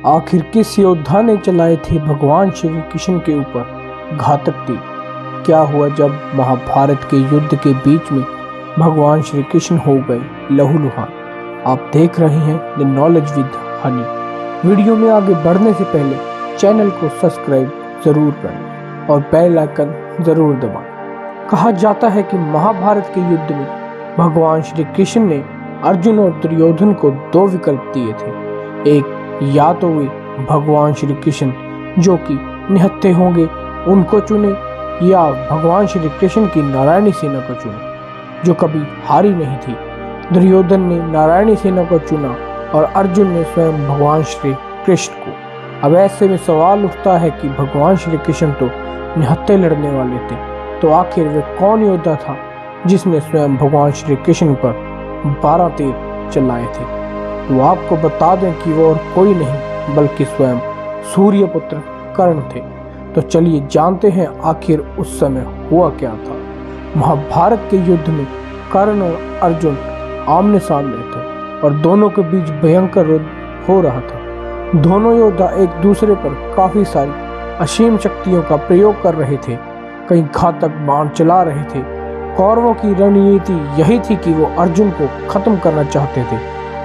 आखिर किस योद्धा ने चलाए थे भगवान श्री कृष्ण के ऊपर घातक तीर? क्या हुआ जब महाभारत के युद्ध के बीच में भगवान श्री कृष्ण हो गए लहूलुहान? आप देख रहे हैं the knowledge with Honey. Video में आगे बढ़ने से पहले चैनल को सब्सक्राइब जरूर करें और बेल आइकन जरूर दबाएं। कहा जाता है कि महाभारत के युद्ध में भगवान श्री कृष्ण ने अर्जुन और दुर्योधन को दो विकल्प दिए थे। एक, या तो वे भगवान श्री कृष्ण जो कि निहत्थे होंगे उनको चुने, या भगवान श्री कृष्ण की नारायणी सेना को चुने जो कभी हारी नहीं थी। दुर्योधन ने नारायणी सेना को चुना और अर्जुन ने स्वयं भगवान श्री कृष्ण को। अब ऐसे में सवाल उठता है कि भगवान श्री कृष्ण तो निहत्थे लड़ने वाले थे, तो आखिर वे कौन योद्धा था जिसने स्वयं भगवान श्री कृष्ण पर 12 तीर चलाए थे? तो आपको बता दें कि वो और कोई नहीं बल्कि स्वयं सूर्यपुत्र कर्ण थे। तो चलिए जानते हैं आखिर उस समय हुआ क्या था। महाभारत के युद्ध में कर्ण और अर्जुन आमने सामने थे और दोनों के बीच भयंकर युद्ध हो रहा था। दोनों योद्धा एक दूसरे पर काफी सारी असीम शक्तियों का प्रयोग कर रहे थे, कई घातक बाण चला रहे थे। कौरवों की रणनीति यही थी कि वो अर्जुन को खत्म करना चाहते थे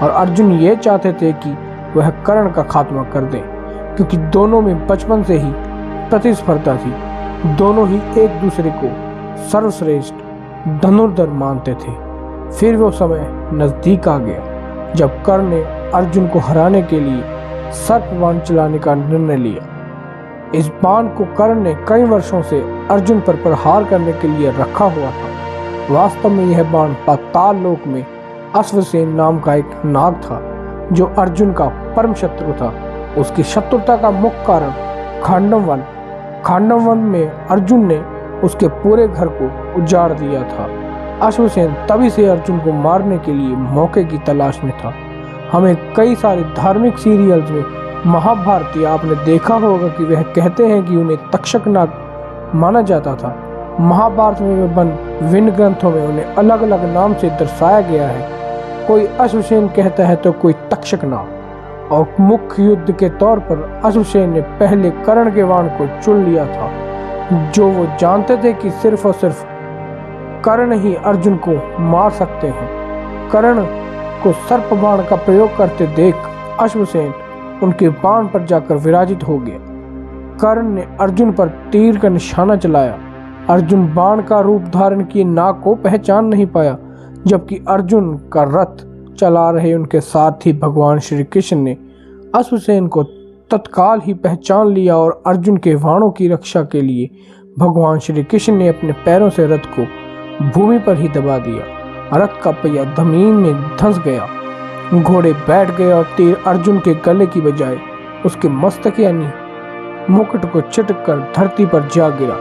और अर्जुन ये चाहते थे कि वह कर्ण का खात्मा कर दें, क्योंकि दोनों में बचपन से ही प्रतिस्पर्धा थी। दोनों ही एक दूसरे को सर्वश्रेष्ठ धनुर्धर मानते थे। फिर वो समय नजदीक आ गया जब कर्ण ने अर्जुन को हराने के लिए सर्प बाण चलाने का निर्णय लिया। इस बाण को कर्ण ने कई वर्षों से अर्जुन पर प्रहार करने के लिए रखा हुआ था। वास्तव में यह बाण पाताल लोक में अश्वसेन नाम का एक नाग था जो अर्जुन का परम शत्रु था। उसकी शत्रुता का मुख्य कारण खांडव वन में अर्जुन ने उसके पूरे घर को उजाड़ दिया था। अश्वसेन तभी से अर्जुन को मारने के लिए मौके की तलाश में था। हमें कई सारे धार्मिक सीरियल्स में महाभारती आपने देखा होगा कि वह कहते हैं कि उन्हें तक्षक नाग माना जाता था। महाभारत में विभिन्न ग्रंथों में उन्हें अलग अलग नाम से दर्शाया गया है। कोई अश्वसेन कहता है तो कोई तक्षक नाग। और मुख्य युद्ध के तौर पर अश्वसेन ने पहले कर्ण के बाण को चुन लिया था, जो वो जानते थे कि सिर्फ और सिर्फ कर्ण ही अर्जुन को मार सकते हैं। कर्ण को सर्प बाण का प्रयोग करते देख अश्वसेन उनके बाण पर जाकर विराजित हो गया। कर्ण ने अर्जुन पर तीर का निशाना चलाया। अर्जुन बाण का रूप धारण किए नाग को पहचान नहीं पाया, जबकि अर्जुन का रथ चला रहे उनके साथ ही भगवान श्री कृष्ण ने अश्वसेन को तत्काल ही पहचान लिया और अर्जुन के बाणों की रक्षा के लिए भगवान श्री कृष्ण ने अपने पैरों से रथ को भूमि पर ही दबा दिया। रथ का पहिया जमीन में धंस गया। घोड़े बैठ गए और तीर अर्जुन के गले की बजाय उसके मस्तक यानी मुकुट को चिटक कर धरती पर जा गिरा।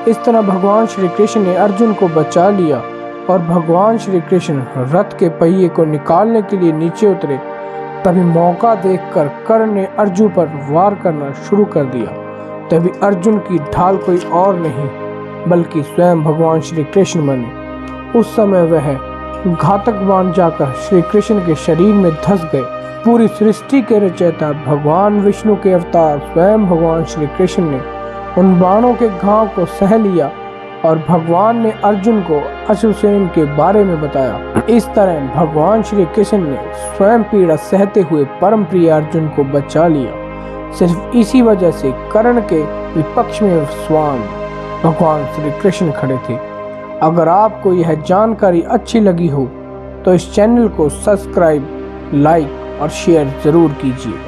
इस तरह भगवान श्री कृष्ण ने अर्जुन को बचा लिया और भगवान श्री कृष्ण रथ के पहिए को निकालने के लिए नीचे उतरे। तभी मौका देखकर कर्ण ने अर्जुन पर वार करना शुरू कर दिया। तभी अर्जुन की ढाल कोई और नहीं बल्कि स्वयं भगवान श्री कृष्ण बने। उस समय वह घातक बाण जाकर श्री कृष्ण के शरीर में धंस गए। पूरी सृष्टि के रचयिता भगवान विष्णु के अवतार स्वयं भगवान श्री कृष्ण ने उन बाणों के घाव को सह लिया और भगवान ने अर्जुन को अश्वसेन के बारे में बताया। इस तरह भगवान श्री कृष्ण ने स्वयं पीड़ा सहते हुए परम प्रिय अर्जुन को बचा लिया। सिर्फ इसी वजह से कर्ण के विपक्ष में स्वयं भगवान श्री कृष्ण खड़े थे। अगर आपको यह जानकारी अच्छी लगी हो तो इस चैनल को सब्सक्राइब, लाइक और शेयर जरूर कीजिए।